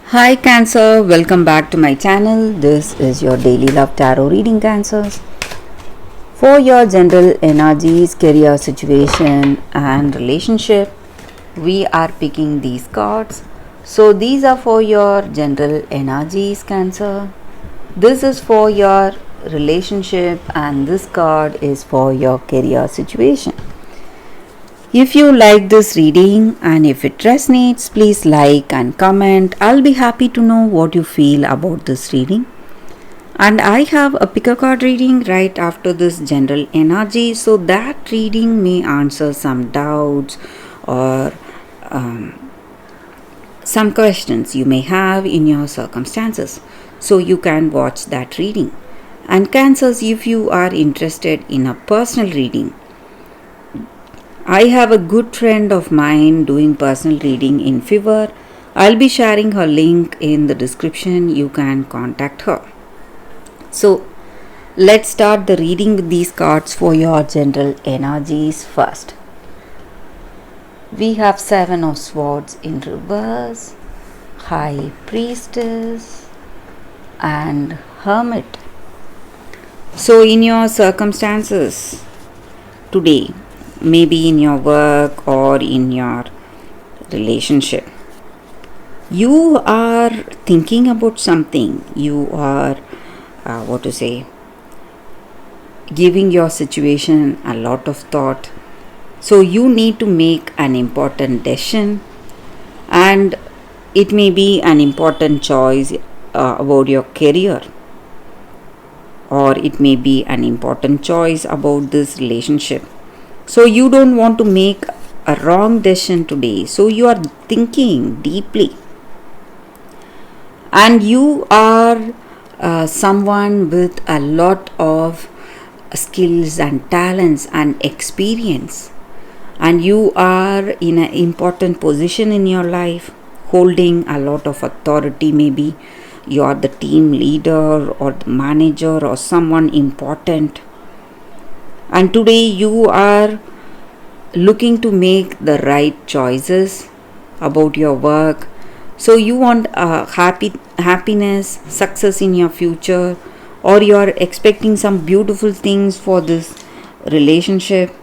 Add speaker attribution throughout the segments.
Speaker 1: Hi Cancer, welcome back to my channel. This is your daily love tarot reading, Cancers. For your general energies, career situation and relationship, we are picking these cards. So these are for your general energies, Cancer. This is for your relationship and this card is for your career situation. If you like this reading and if it resonates, please like and comment. I'll be happy to know what you feel about this reading. And I have a pick a card reading right after this general energy, so that reading may answer some doubts or some questions you may have in your circumstances. So you can watch that reading. And Cancers, if you are interested in a personal reading, I have a good friend of mine doing personal reading in Fiverr. I'll be sharing her link in the description. You can contact her. So, let's start the reading with these cards for your general energies first. We have Seven of Swords in reverse, High Priestess, and Hermit. So, in your circumstances today, maybe in your work or in your relationship, you are thinking about something. You are giving your situation a lot of thought. So you need to make an important decision, and it may be an important choice about your career, or it may be an important choice about this relationship. So you don't want to make a wrong decision today. So you are thinking deeply. And you are someone with a lot of skills and talents and experience. And you are in an important position in your life, holding a lot of authority. Maybe you are the team leader or the manager or someone important. And today you are looking to make the right choices about your work. So you want happiness, success in your future, or you are expecting some beautiful things for this relationship,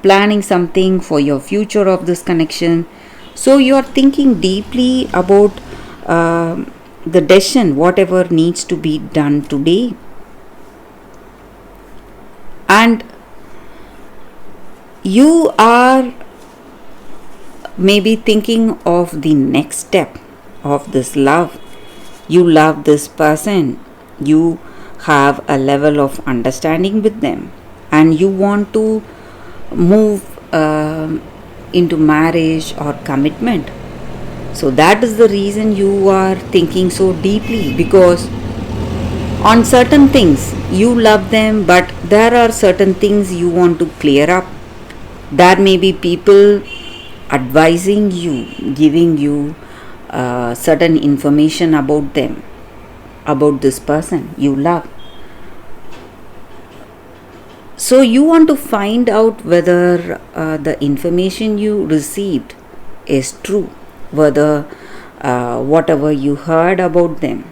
Speaker 1: planning something for your future of this connection. So you are thinking deeply about the decision, whatever needs to be done today. And you are maybe thinking of the next step of this love. You love this person, you have a level of understanding with them, and you want to move into marriage or commitment. So that is the reason you are thinking so deeply, because on certain things you love them, but there are certain things you want to clear up. There may be people advising you, giving you certain information about them, about this person you love. So you want to find out whether the information you received is true, whether whatever you heard about them,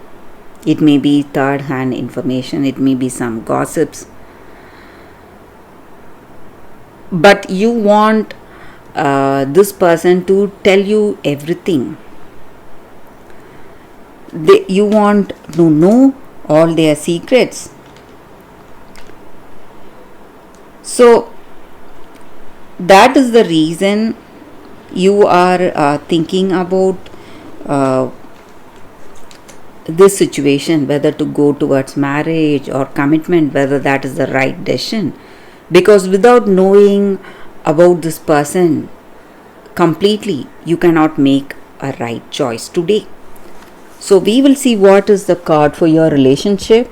Speaker 1: it may be third hand information, it may be some gossips, but you want this person to tell you everything. You want to know all their secrets. So that is the reason you are thinking about this situation, whether to go towards marriage or commitment, whether that is the right decision. Because without knowing about this person completely, you cannot make a right choice today. So we will see what is the card for your relationship.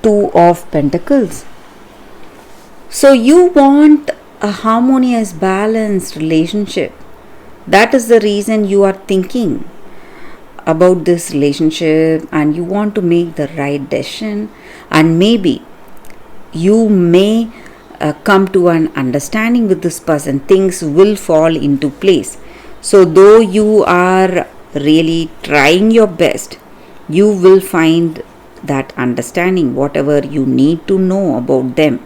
Speaker 1: Two of Pentacles. So you want a harmonious, balanced relationship. That is the reason you are thinking about this relationship, and you want to make the right decision, and maybe you may come to an understanding with this person. Things will fall into place. So though you are really trying your best, you will find that understanding whatever you need to know about them,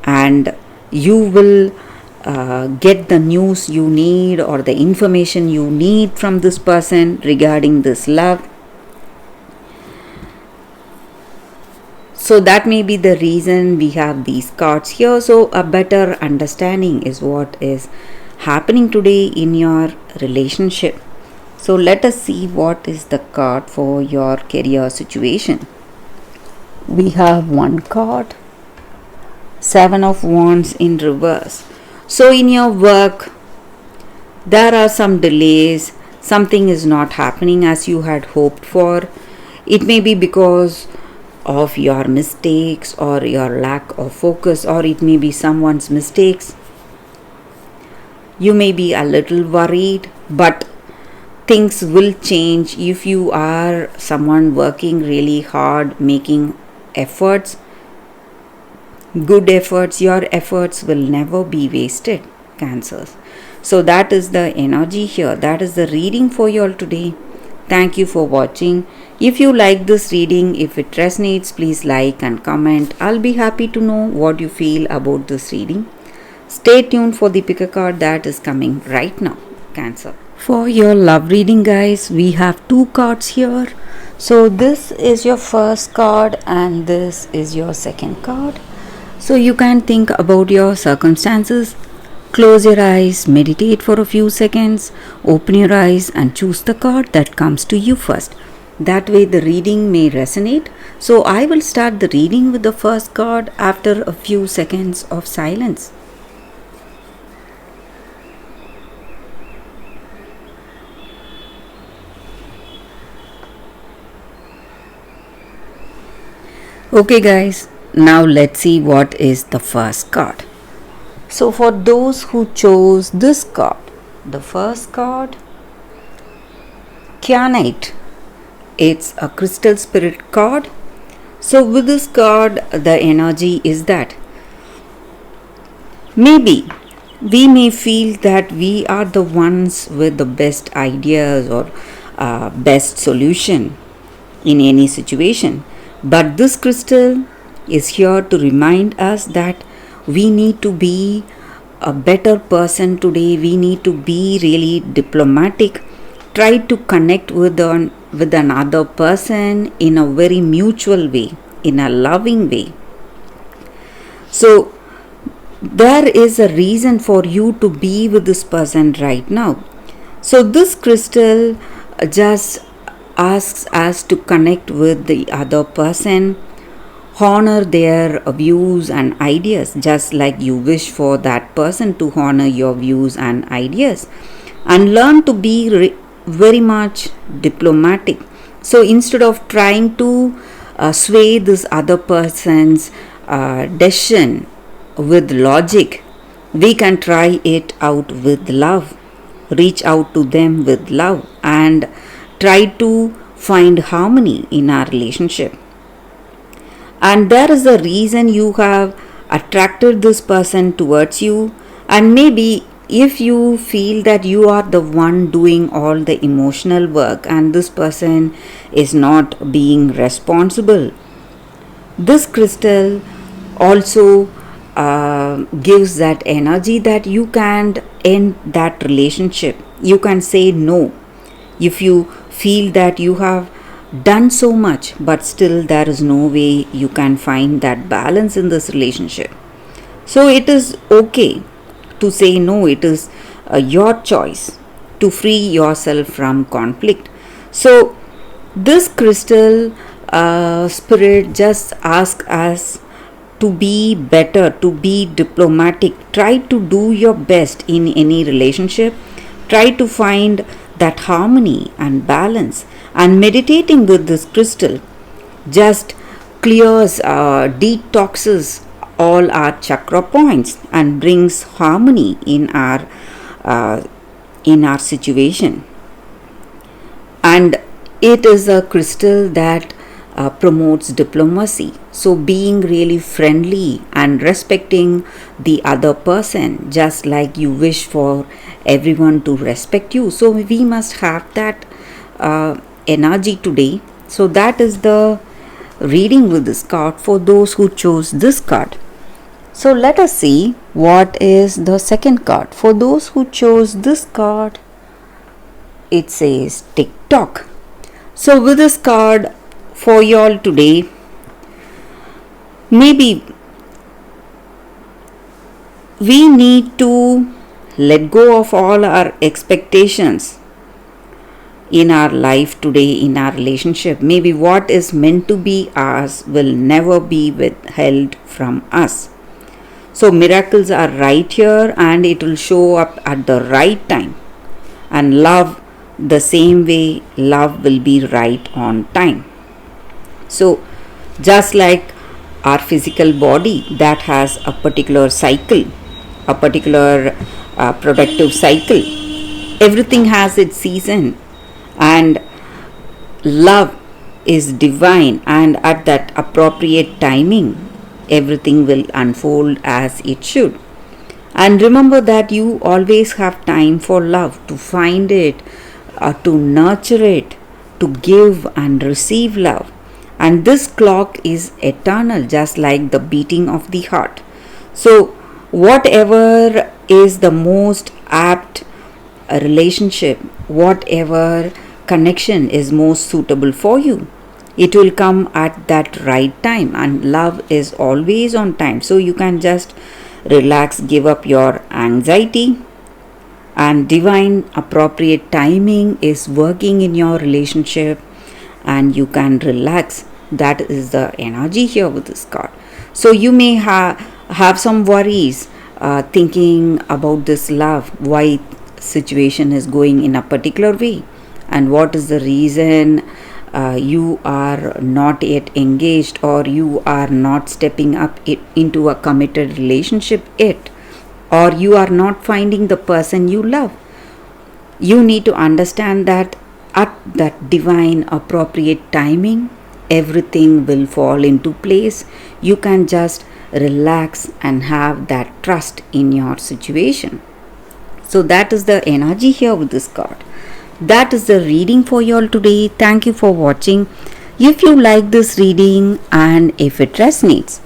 Speaker 1: and you will get the news you need or the information you need from this person regarding this love. So that may be the reason we have these cards here. So a better understanding is what is happening today in your relationship. So let us see what is the card for your career situation. We have one card, Seven of Wands in reverse. So in your work, there are some delays. Something is not happening as you had hoped for. It may be because of your mistakes or your lack of focus, or it may be someone's mistakes. You may be a little worried, but things will change if you are someone working really hard, making efforts, good efforts. Your efforts will never be wasted, Cancers. So that is the energy here. That is the reading for you all today. Thank you for watching. If you like this reading, if it resonates, please like and comment. I'll be happy to know what you feel about this reading. Stay tuned for the pick a card that is coming right now, Cancer. For your love reading, guys, we have two cards here. So this is your first card and this is your second card. So you can think about your circumstances. Close your eyes, meditate for a few seconds, open your eyes and choose the card that comes to you first. That way the reading may resonate. So I will start the reading with the first card after a few seconds of silence. Okay guys, now let's see what is the first card. So for those who chose this card, the first card, Kyanite. It's a crystal spirit card. So with this card, the energy is that maybe we may feel that we are the ones with the best ideas or best solution in any situation. But this crystal is here to remind us that we need to be a better person today. We need to be really diplomatic. Try to connect with another person in a very mutual way, in a loving way. So there is a reason for you to be with this person right now. So this crystal just asks us to connect with the other person, honor their views and ideas, just like you wish for that person to honor your views and ideas, and learn to be very much diplomatic. So instead of trying to sway this other person's decision with logic, we can try it out with love. Reach out to them with love and try to find harmony in our relationship. And there is a reason you have attracted this person towards you, and maybe if you feel that you are the one doing all the emotional work and this person is not being responsible, this crystal also gives that energy that you can end that relationship. You can say no if you feel that you have done so much but still there is no way you can find that balance in this relationship. So it is okay to say no. It is your choice to free yourself from conflict. So this crystal spirit just asks us to be better, to be diplomatic. Try to do your best in any relationship. Try to find that harmony and balance. And meditating with this crystal just clears, detoxes all our chakra points and brings harmony in our situation. And it is a crystal that promotes diplomacy. So, being really friendly and respecting the other person, just like you wish for everyone to respect you. So, we must have that energy today. So, that is the reading with this card for those who chose this card. So, let us see what is the second card. For those who chose this card, it says TikTok. So, with this card for y'all today, maybe we need to let go of all our expectations in our life today, in our relationship. Maybe what is meant to be ours will never be withheld from us. So, miracles are right here and it will show up at the right time. And love, the same way, love will be right on time. So, just like our physical body that has a particular cycle, a particular productive cycle, everything has its season, and love is divine, and at that appropriate timing, everything will unfold as it should. And remember that you always have time for love, to find it, to nurture it, to give and receive love. And this clock is eternal, just like the beating of the heart. So, whatever is the most apt relationship, whatever connection is most suitable for you, it will come at that right time, and love is always on time. So, you can just relax, give up your anxiety, and divine appropriate timing is working in your relationship, and you can relax. That is the energy here with this card. So you may have some worries thinking about this love, why situation is going in a particular way, and what is the reason you are not yet engaged, or you are not stepping up into a committed relationship yet, or you are not finding the person you love. You need to understand that at that divine appropriate timing, everything will fall into place. You can just relax and have that trust in your situation. So that is the energy here with this card. That is the reading for you all today. Thank you for watching. If you like this reading and if it resonates,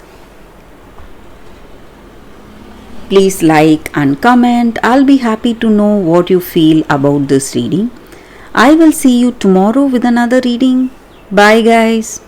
Speaker 1: please like and comment. I'll be happy to know what you feel about this reading. I will see you tomorrow with another reading. Bye guys.